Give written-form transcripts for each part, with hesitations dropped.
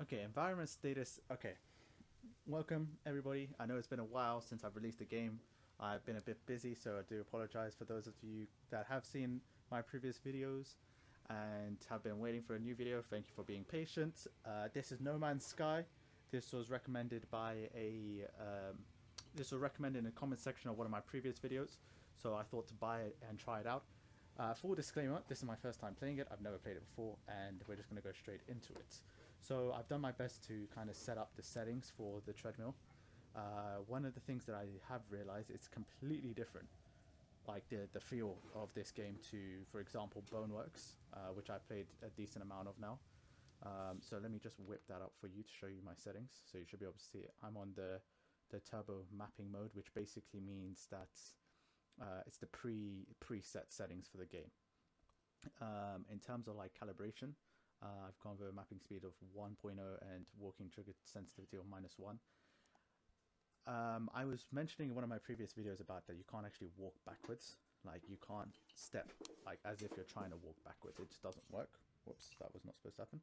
Okay, environment status. Okay, welcome everybody. I know it's been a while since I've released a game. I've been a bit busy, so I do apologize for those of you that have seen my previous videos and have been waiting for a new video. Thank you for being patient. This is No Man's Sky. This was recommended by this was recommended in the comment section of one of my previous videos, so I thought to buy it and try it out. Full disclaimer, this is my first time playing it, I've never played it before, and we're just going to go straight into it. So I've done my best to kind of set up the settings for the treadmill. One of the things that I have realized, it's completely different, like the feel of this game to, for example, Boneworks, which I played a decent amount of now. So let me just whip that up for you to show you my settings, so you should be able to see it. I'm on the turbo mapping mode, which basically means that it's the preset settings for the game. In terms of like calibration, I've gone with a mapping speed of 1.0 and walking trigger sensitivity of -1. I was mentioning in one of my previous videos about that you can't actually walk backwards. Like you can't step like as if you're trying to walk backwards. It just doesn't work. Whoops, that was not supposed to happen.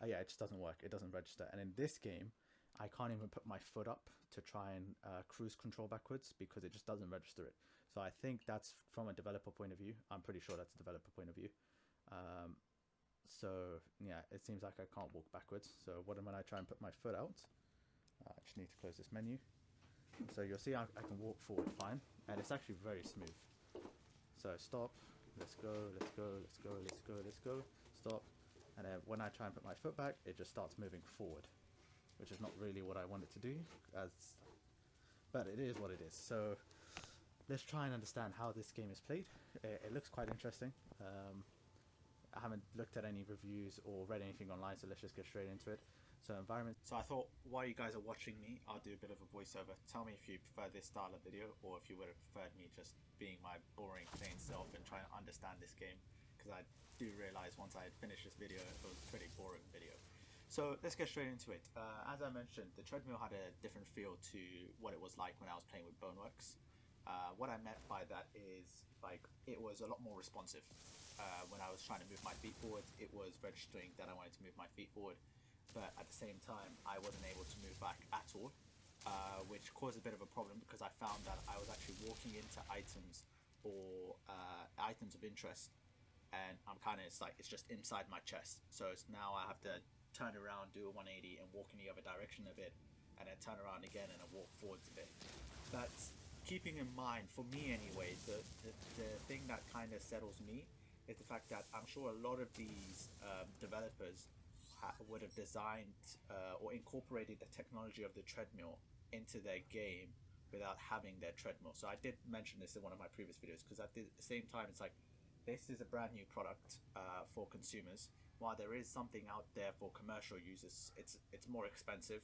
Yeah, it just doesn't work. It doesn't register. And in this game, I can't even put my foot up to try and cruise control backwards because it just doesn't register it. So I think that's from a developer point of view. I'm pretty sure that's a developer point of view. So yeah, it seems like I can't walk backwards. So when I try and put my foot out, I just need to close this menu. So you'll see I can walk forward fine, and it's actually very smooth. So stop, let's go, let's go, let's go, let's go, let's go, stop. And then when I try and put my foot back, it just starts moving forward, which is not really what I wanted to do, but it is what it is. So let's try and understand how this game is played. It looks quite interesting. I haven't looked at any reviews or read anything online, so let's just get straight into it. So environment. So I thought while you guys are watching me, I'll do a bit of a voiceover. Tell me if you prefer this style of video or if you would have preferred me just being my boring plain self and trying to understand this game, because I do realize once I had finished this video it was a pretty boring video. So let's get straight into it. As I mentioned, the treadmill had a different feel to what it was like when I was playing with Boneworks. What I meant by that is like it was a lot more responsive. When I was trying to move my feet forward, it was registering that I wanted to move my feet forward, but at the same time I wasn't able to move back at all, which caused a bit of a problem because I found that I was actually walking into items or items of interest, and I'm kind of, it's just inside my chest, so it's now I have to turn around, do a 180 and walk in the other direction a bit, and then turn around again and walk forwards a bit. But keeping in mind, for me anyway, the thing that kind of settles me is the fact that I'm sure a lot of these developers would have designed or incorporated the technology of the treadmill into their game without having their treadmill. So I did mention this in one of my previous videos, because at the same time it's like this is a brand new product for consumers. While there is something out there for commercial users, it's more expensive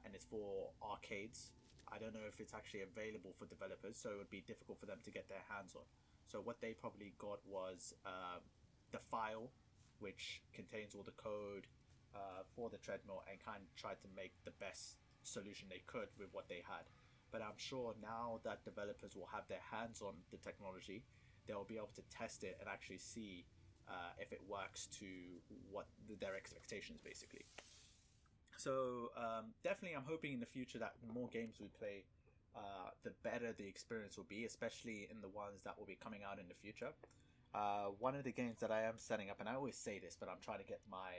and it's for arcades. I don't know if it's actually available for developers, so it would be difficult for them to get their hands on. So what they probably got was the file, which contains all the code for the treadmill, and kind of tried to make the best solution they could with what they had. But I'm sure now that developers will have their hands on the technology, they'll be able to test it and actually see if it works to what their expectations basically. So definitely I'm hoping in the future that the more games we play, the better the experience will be, especially in the ones that will be coming out in the future. One of the games that I am setting up, and I always say this, but I'm trying to get my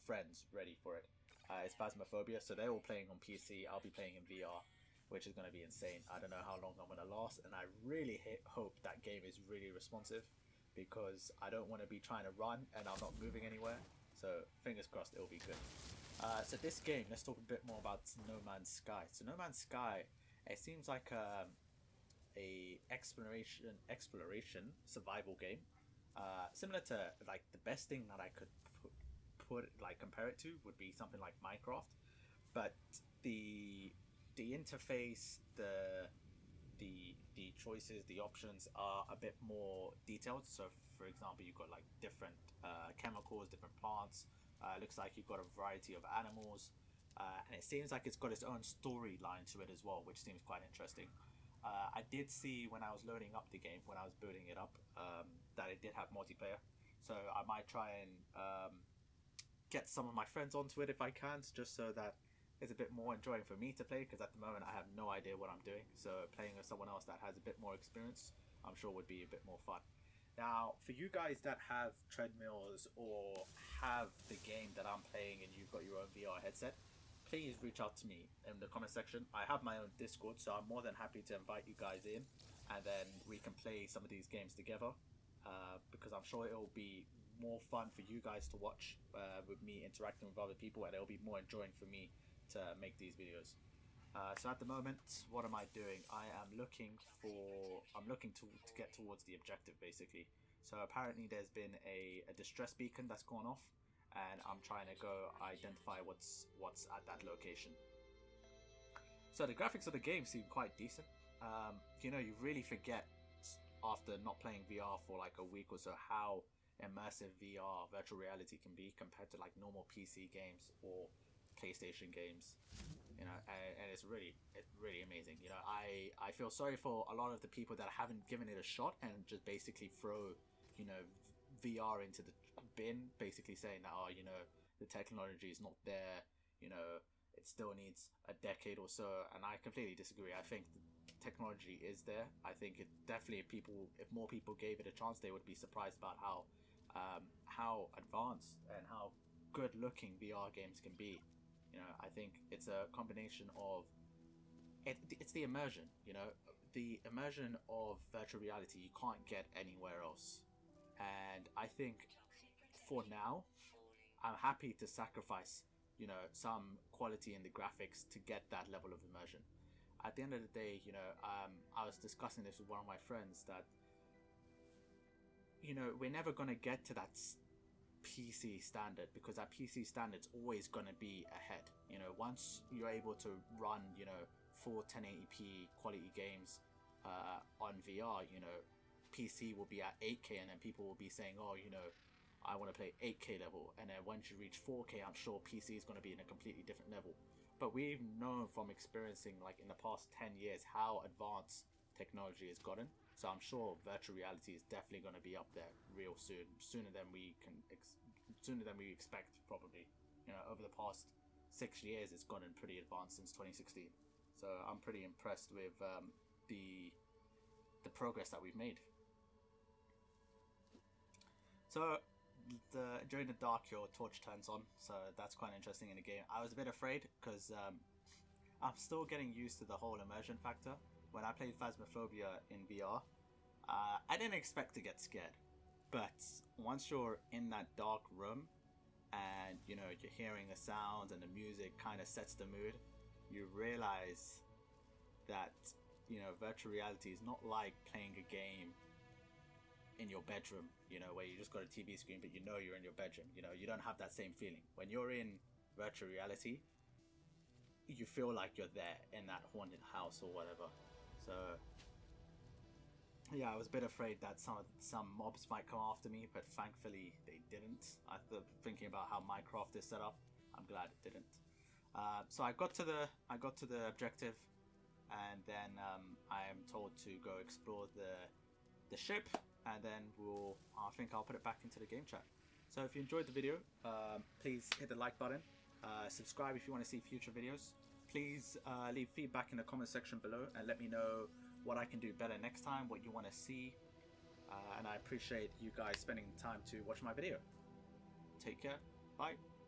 friends ready for it, is Phasmophobia. So they're all playing on PC, I'll be playing in VR, which is going to be insane. I don't know how long I'm going to last, and I really hope that game is really responsive, because I don't want to be trying to run and I'm not moving anywhere. So fingers crossed it'll be good. So this game, let's talk a bit more about No Man's Sky. So No Man's Sky, it seems like a exploration survival game, similar to, like, the best thing that I could compare it to would be something like Minecraft, but the interface, the choices, the options are a bit more detailed. So for example, you've got like different chemicals, different plants. Looks like you've got a variety of animals, and it seems like it's got its own storyline to it as well, which seems quite interesting. I did see when I was loading up the game, when I was building it up, that it did have multiplayer, so I might try and get some of my friends onto it if I can, just so that it's a bit more enjoying for me to play, because at the moment I have no idea what I'm doing. So playing with someone else that has a bit more experience, I'm sure would be a bit more fun. Now, for you guys that have treadmills or have the game that I'm playing and you've got your own VR headset, please reach out to me in the comment section. I have my own Discord, so I'm more than happy to invite you guys in, and then we can play some of these games together, because I'm sure it'll be more fun for you guys to watch, with me interacting with other people, and it'll be more enjoying for me to make these videos. So at the moment, what am I doing? I'm looking to get towards the objective, basically. So apparently there's been a distress beacon that's gone off, and I'm trying to go identify what's at that location. So the graphics of the game seem quite decent. You know, you really forget after not playing VR for like a week or so how immersive VR, virtual reality, can be compared to like normal PC games or PlayStation games, you know, and it's really amazing. You know, I feel sorry for a lot of the people that haven't given it a shot and just basically throw, you know, VR into the bin, basically saying that, oh, you know, the technology is not there, you know, it still needs a decade or so. And I completely disagree. I think the technology is there. I think it definitely, if more people gave it a chance, they would be surprised about how advanced and how good looking VR games can be. You know, I think it's a combination of it's the immersion, you know, the immersion of virtual reality you can't get anywhere else. And I think for now, I'm happy to sacrifice, you know, some quality in the graphics to get that level of immersion. At the end of the day, you know, I was discussing this with one of my friends that, you know, we're never going to get to that PC standard, because that PC standard's always going to be ahead. You know, once you're able to run, you know, full 1080p quality games on VR, you know, PC will be at 8K, and then people will be saying, oh, you know, I want to play 8K level, and then once you reach 4K, I'm sure PC is going to be in a completely different level. But we've known from experiencing, like in the past 10 years, how advanced technology has gotten. So I'm sure virtual reality is definitely going to be up there real soon, sooner than we expect, probably. You know, over the past 6 years, it's gotten pretty advanced since 2016. So I'm pretty impressed with the progress that we've made. So during the dark, your torch turns on, so that's quite interesting in the game. I was a bit afraid because I'm still getting used to the whole immersion factor. When I played Phasmophobia in VR, I didn't expect to get scared. But once you're in that dark room and, you know, you're hearing the sounds and the music kind of sets the mood, you realize that, you know, virtual reality is not like playing a game in your bedroom, you know, where you just got a TV screen but you know you're in your bedroom. You know, you don't have that same feeling. When you're in virtual reality, you feel like you're there in that haunted house or whatever. So yeah, I was a bit afraid that some mobs might come after me, but thankfully they didn't. Thinking about how Minecraft is set up, I'm glad it didn't. So I got to the objective, and then I am told to go explore the ship, and then I think I'll put it back into the game chat. So if you enjoyed the video, please hit the like button, subscribe if you want to see future videos. Please leave feedback in the comment section below and let me know what I can do better next time, what you want to see, and I appreciate you guys spending time to watch my video. Take care, bye.